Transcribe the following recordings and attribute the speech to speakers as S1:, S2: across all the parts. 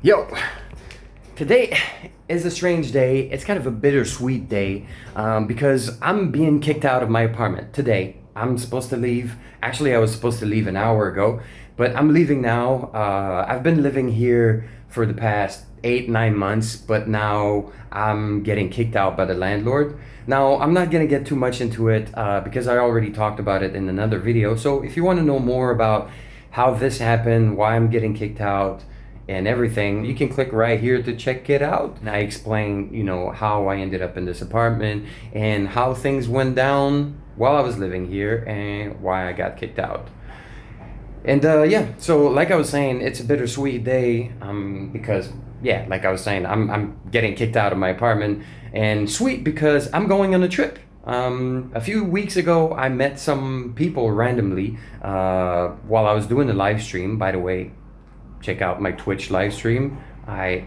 S1: Yo, today is a strange day. It's kind of a bittersweet day because I'm being kicked out of my apartment today. I'm supposed to leave. Actually, I was supposed to leave an hour ago, but I'm leaving now. I've been living here for the past 8-9 months, but now I'm getting kicked out by the landlord. Now, I'm not gonna get too much into it because I already talked about it in another video. So if you want to know more about how this happened, why I'm getting kicked out, and everything, you can click right here to check it out. And I explain, how I ended up in this apartment and how things went down while I was living here and why I got kicked out. And yeah, so like I was saying, it's a bittersweet day because, yeah, like I was saying, I'm getting kicked out of my apartment, and sweet because I'm going on a trip. A few weeks ago, I met some people randomly while I was doing the live stream. By the way, check out my Twitch live stream. I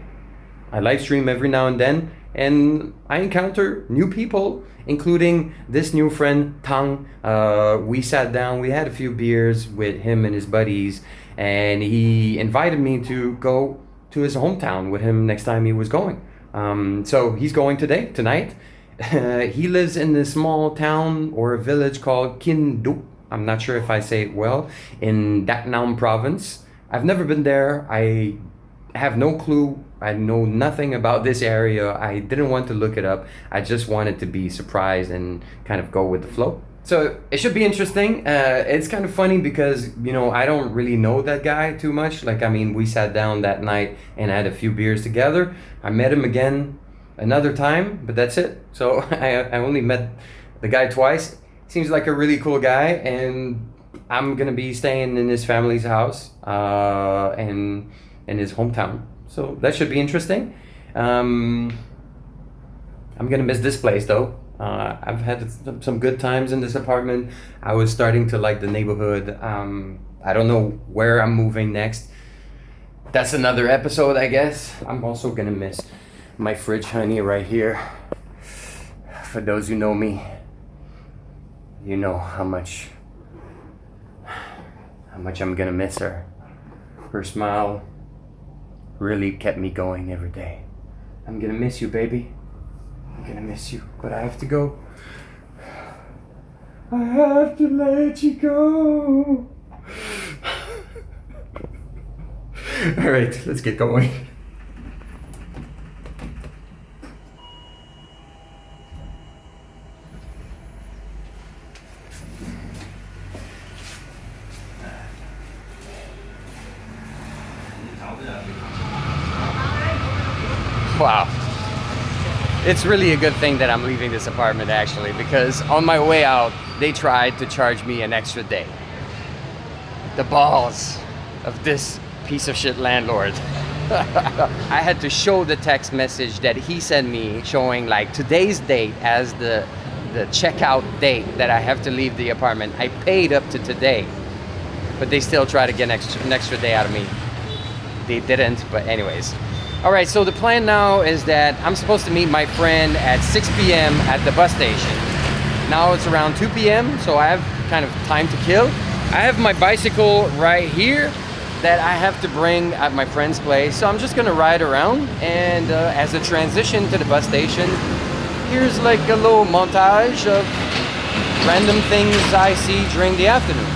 S1: live stream every now and then, and I encounter new people, including this new friend Tang. We sat down, we had a few beers with him and his buddies, and he invited me to go to his hometown with him next time he was going. So he's going tonight. He lives in this small town or a village called Kinh Du. I'm not sure if I say it well, in Dat Nam province. I've never been there. I have no clue. I know nothing about this area. I didn't want to look it up. I just wanted to be surprised and kind of go with the flow. So it should be interesting. It's kind of funny because, I don't really know that guy too much. We sat down that night and had a few beers together. I met him again another time, but that's it. So I only met the guy twice. Seems like a really cool guy, and I'm gonna be staying in his family's house and in his hometown. So that should be interesting. I'm gonna miss this place though. I've had some good times in this apartment. I was starting to like the neighborhood. I don't know where I'm moving next. That's another episode, I guess. I'm also gonna miss my fridge honey right here. For those who know me, you know how much I'm gonna miss her. Her smile really kept me going every day. I'm gonna miss you, baby. I'm gonna miss you, but I have to go. I have to let you go. All right, let's get going. Wow. It's really a good thing that I'm leaving this apartment actually, because on my way out, they tried to charge me an extra day. The balls of this piece of shit landlord. I had to show the text message that he sent me showing today's date as the checkout date that I have to leave the apartment. I paid up to today, but they still try to get an extra day out of me. They didn't, but anyways. All right, so the plan now is that I'm supposed to meet my friend at 6 p.m. at the bus station. Now it's around 2 p.m., so I have kind of time to kill. I have my bicycle right here that I have to bring at my friend's place. So I'm just gonna ride around, and as a transition to the bus station, here's a little montage of random things I see during the afternoon.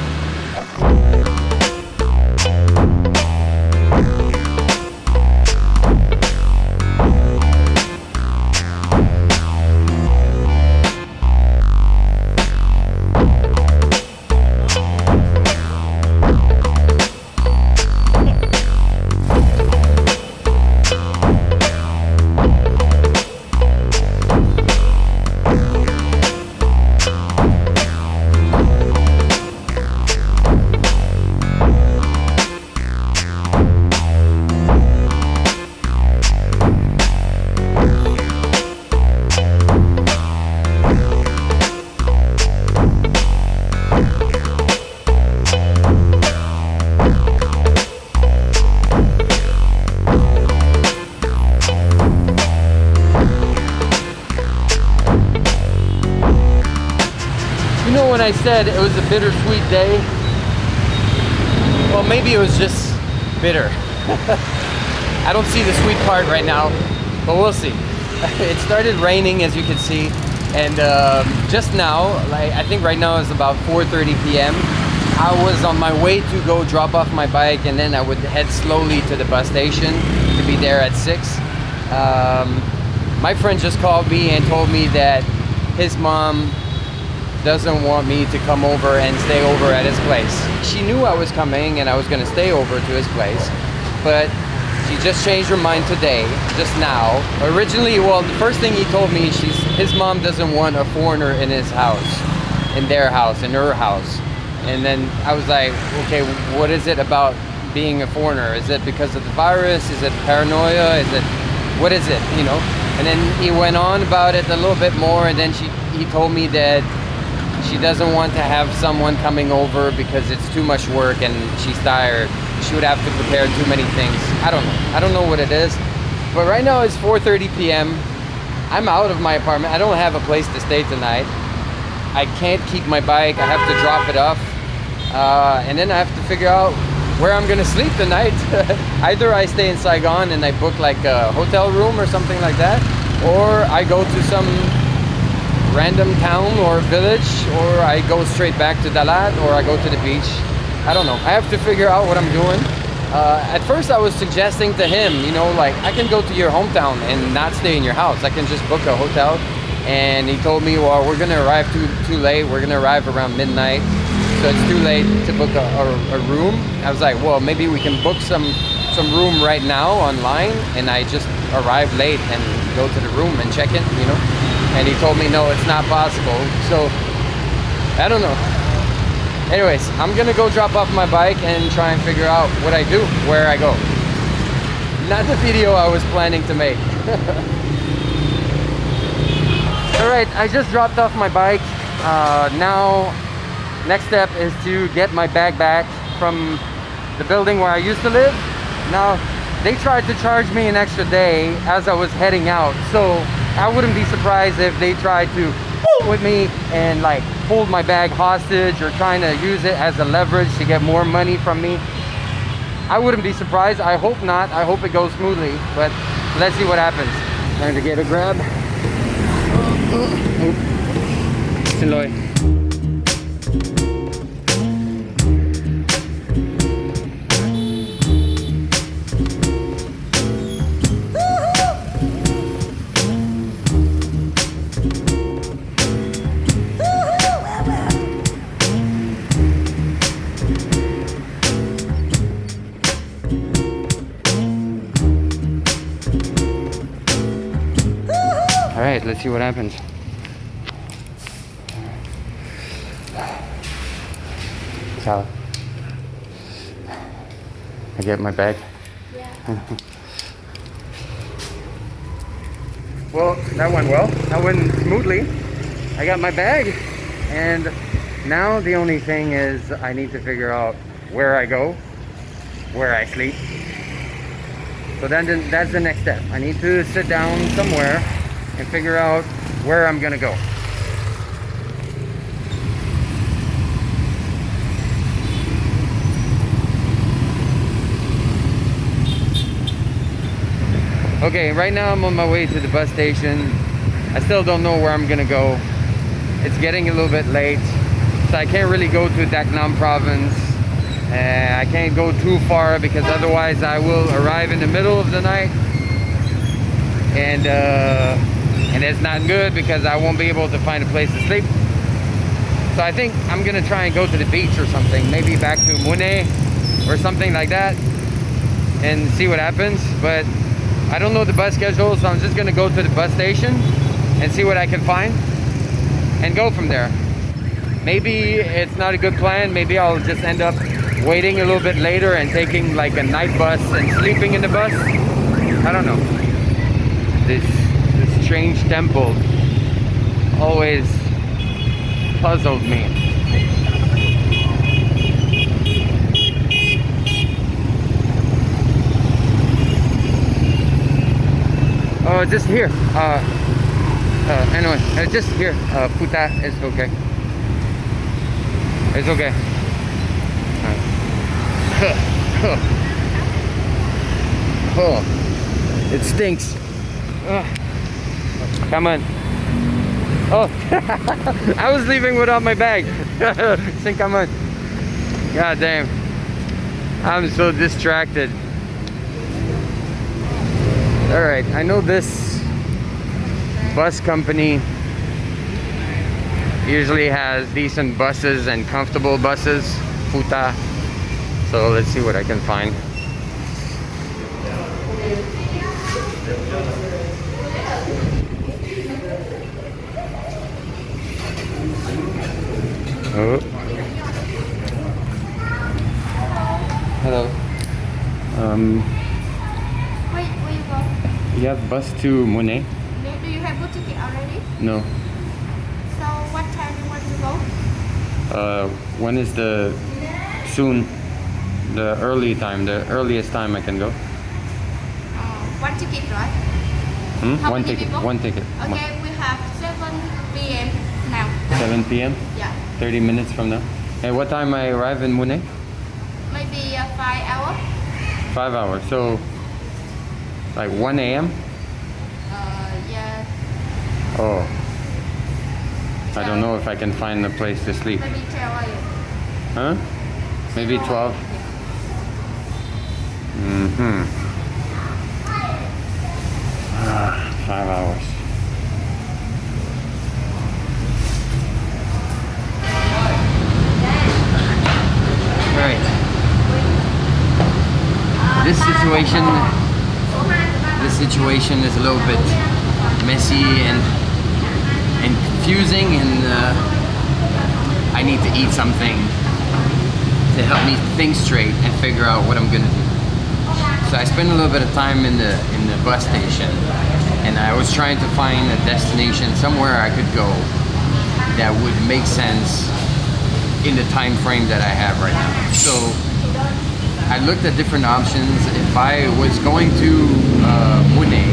S1: When I said it was a bittersweet day, well, maybe it was just bitter. I don't see the sweet part right now, but we'll see. It started raining, as you can see, and just now, like I think right now is about 4:30 p.m. I was on my way to go drop off my bike, and then I would head slowly to the bus station to be there at 6. My friend just called me and told me that his mom doesn't want me to come over and stay over at his place. She knew I was coming and I was gonna stay over to his place, but she just changed her mind today, just now. Originally, well, the first thing he told me, his mom doesn't want a foreigner in his house, in their house, in her house. And then I was like, okay, what is it about being a foreigner? Is it because of the virus? Is it paranoia? Is it, what is it, you know? And then he went on about it a little bit more, and then he told me that she doesn't want to have someone coming over because it's too much work and she's tired. She would have to prepare too many things. I don't know what it is. But right now it's 4:30 p.m. I'm out of my apartment. I don't have a place to stay tonight. I can't keep my bike. I have to drop it off. And then I have to figure out where I'm gonna sleep tonight. Either I stay in Saigon and I book like a hotel room or something like that, or I go to some random town or village, or I go straight back to Dalat, or I go to the beach. I don't know. I have to figure out what I'm doing. At first I was suggesting to him, you know, like I can go to your hometown and not stay in your house. I can just book a hotel. And he told me, well, we're gonna arrive too late. We're gonna arrive around midnight, so it's too late to book a room. I was like, well, maybe we can book some room right now online, and I just arrive late and go to the room and check in, you know. And he told me, no, it's not possible. So I don't know. Anyways, I'm gonna go drop off my bike and try and figure out what I do, where I go. Not the video I was planning to make. All right, I just dropped off my bike. Now, next step is to get my bag back from the building where I used to live. Now, they tried to charge me an extra day as I was heading out. So I wouldn't be surprised if they tried to with me and like hold my bag hostage or trying to use it as a leverage to get more money from me. I wouldn't be surprised. I hope not. I hope it goes smoothly, but let's see what happens. Time to get a grab. Xin lỗi. All right, let's see what happens. Salad. I get my bag. Yeah. Well, that went well. That went smoothly. I got my bag, and now the only thing is I need to figure out where I go, where I sleep. So then that's the next step. I need to sit down somewhere and figure out where I'm gonna go. Okay, right now I'm on my way to the bus station. I still don't know where I'm gonna go. It's getting a little bit late, so I can't really go to Dak Nam province. I can't go too far because otherwise I will arrive in the middle of the night, and it's not good because I won't be able to find a place to sleep. So I think I'm gonna try and go to the beach or something, maybe back to Mune or something like that, and see what happens. But I don't know the bus schedule, so I'm just gonna go to the bus station and see what I can find and go from there. Maybe it's not a good plan. Maybe I'll just end up waiting a little bit later and taking like a night bus and sleeping in the bus. I don't know. This strange temple always puzzled me. Oh, just here. Anyway, just here. Puta, it's okay. It's okay. Oh, it stinks. Ugh. Come on. Oh, I was leaving without my bag. Think come on. God damn. I'm so distracted. Alright, I know this bus company usually has decent buses and comfortable buses. Futa. So let's see what I can find. Oh. Hello.
S2: Where you go?
S1: You have bus to Monet?
S2: Do you have book ticket already?
S1: No.
S2: So what time you want to go?
S1: When is the soon? The early time, the earliest time I can go?
S2: One ticket, right?
S1: Hmm?
S2: How
S1: One
S2: many
S1: ticket.
S2: people?
S1: One ticket.
S2: Okay, we have 7 p.m. now.
S1: 7 p.m.
S2: Yeah.
S1: 30 minutes from now. And what time I arrive in Monet?
S2: Maybe 5 hours.
S1: 5 hours. So like 1 a.m.
S2: Yeah.
S1: Oh. I don't know if I can find a place to sleep.
S2: Maybe 12
S1: Huh? Maybe 12. Mm-hmm. 5 hours. Right. This situation is a little bit messy and confusing, and I need to eat something to help me think straight and figure out what I'm gonna do. So I spent a little bit of time in the bus station, and I was trying to find a destination somewhere I could go that would make sense in the time frame that I have right now. So I looked at different options. If I was going to Monet,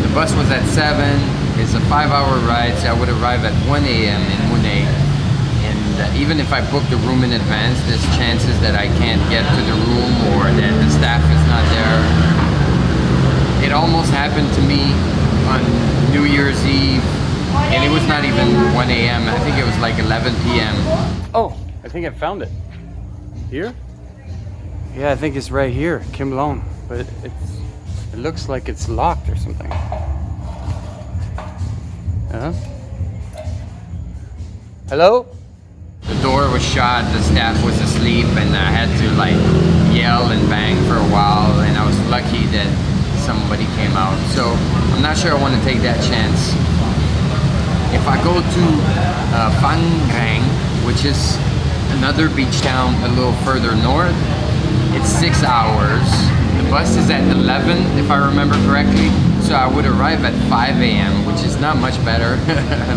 S1: the bus was at 7. It's a 5-hour ride, so I would arrive at 1 a.m. in Monet. And even if I booked a room in advance, there's chances that I can't get to the room or that the staff is not there. It almost happened to me on New Year's Eve, and it was not even 1 a.m. I think it was like 11 p.m. Oh, I think I found it. Here? Yeah, I think it's right here, Kim Long. But it looks like it's locked or something. Hello? The door was shut, the staff was asleep, and I had to like yell and bang for a while, and I was lucky that somebody came out. So I'm not sure I want to take that chance. If I go to Phan Rang, which is another beach town a little further north, it's 6 hours. The bus is at 11, if I remember correctly. So I would arrive at 5 a.m., which is not much better.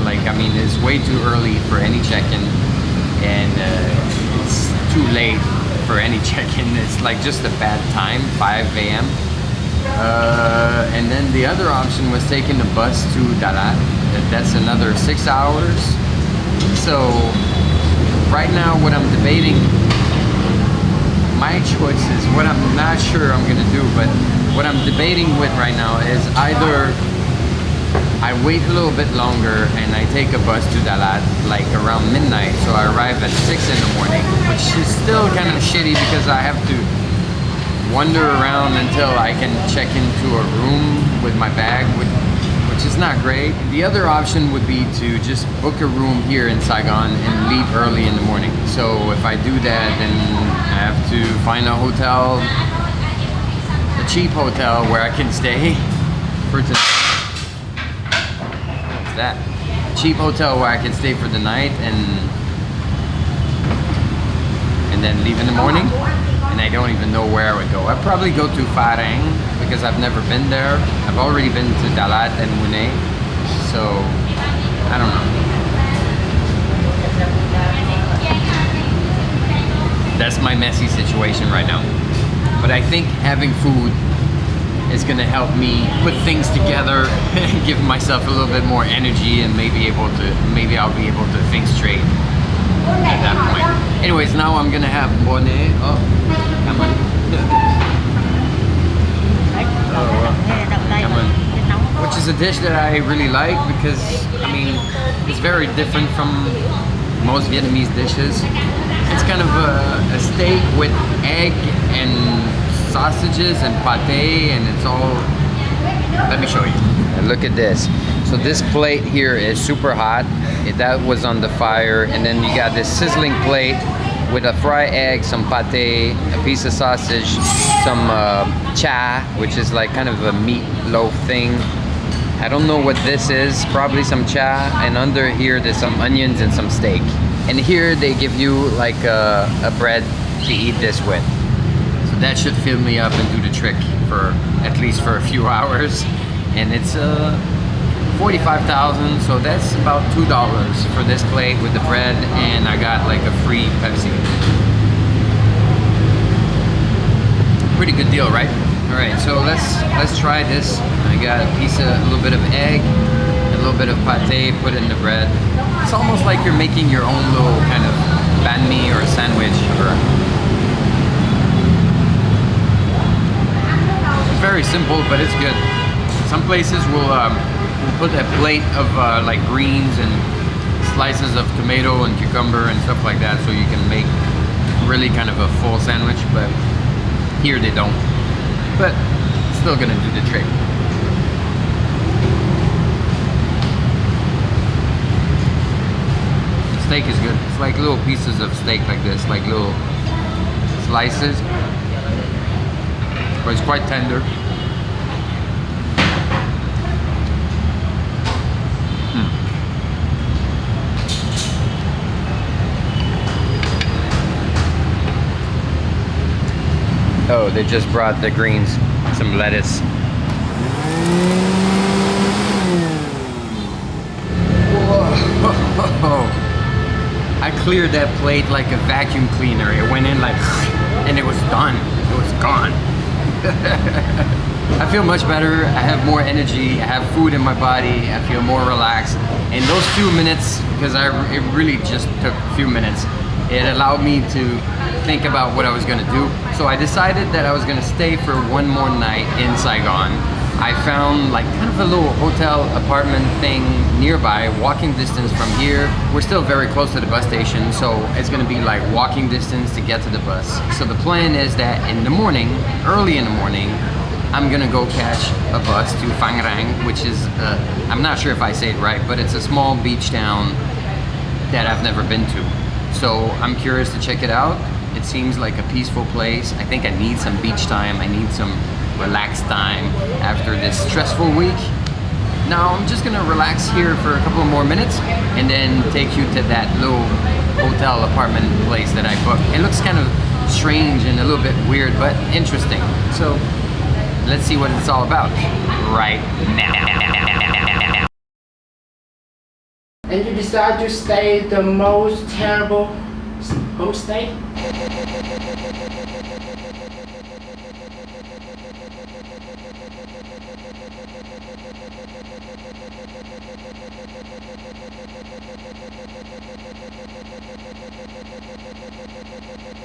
S1: Like, I mean, it's way too early for any check-in, and it's too late for any check-in. It's like just a bad time, 5 a.m. And then the other option was taking the bus to Dalat. That's another 6 hours. So right now what I'm debating, my choices, what I'm not sure I'm gonna do, but what I'm debating with right now is either I wait a little bit longer and I take a bus to Dalat like around midnight, so I arrive at 6 in the morning, which is still kind of shitty because I have to wander around until I can check into a room with my bag, which is not great. The other option would be to just book a room here in Saigon and leave early in the morning. So if I do that, then I have to find a hotel, a cheap hotel where I can stay for tonight. What's that? A cheap hotel where I can stay for the night and then leave in the morning. And I don't even know where I would go. I'd probably go to Pha Rang because I've never been there. I've already been to Dalat and Monet, so I don't know. That's my messy situation right now. But I think having food is gonna help me put things together and give myself a little bit more energy, and maybe I'll be able to think straight at that point. Anyways, now I'm gonna have bonnet. Oh, come on. Come on. Which is a dish that I really like because, I mean, it's very different from most Vietnamese dishes. It's kind of a steak with egg and sausages and pate, and it's all... Let me show you. Look at this. So this plate here is super hot. That was on the fire, and then you got this sizzling plate with a fried egg, some pate, a piece of sausage, some cha, which is like kind of a meatloaf thing. I don't know what this is, probably some cha, and under here there's some onions and some steak. And here they give you like a bread to eat this with. So that should fill me up and do the trick for at least for a few hours. And it's 45,000, so that's about $2 for this plate with the bread, and I got like a free Pepsi. Pretty good deal, right? All right, so let's try this. I got a little bit of egg, a little bit of pate, put it in the bread. It's almost like you're making your own little kind of banh mi or a sandwich. It's very simple, but it's good. Some places will put a plate of like greens and slices of tomato and cucumber and stuff like that, so you can make really kind of a full sandwich, but here they don't. But it's still gonna do the trick. The steak is good. It's like little pieces of steak like this, like little slices, but it's quite tender. Oh, they just brought the greens, some lettuce. Whoa. I cleared that plate like a vacuum cleaner. It went in like, and it was done. It was gone. I feel much better. I have more energy. I have food in my body. I feel more relaxed. In those few minutes, because it really just took a few minutes, it allowed me to think about what I was gonna do. So I decided that I was gonna stay for one more night in Saigon. I found like kind of a little hotel apartment thing nearby, walking distance from here. We're still very close to the bus station, so it's gonna be like walking distance to get to the bus. So the plan is that in the morning, early in the morning, I'm gonna go catch a bus to Phan Rang, which is, I'm not sure if I say it right, but it's a small beach town that I've never been to. So I'm curious to check it out. It seems like a peaceful place. I think I need some beach time. I need some relaxed time after this stressful week. Now I'm just gonna relax here for a couple more minutes and then take you to that little hotel apartment place that I booked. It looks kind of strange and a little bit weird, but interesting. So let's see what it's all about right now.
S3: And you decide to stay the most terrible homestay?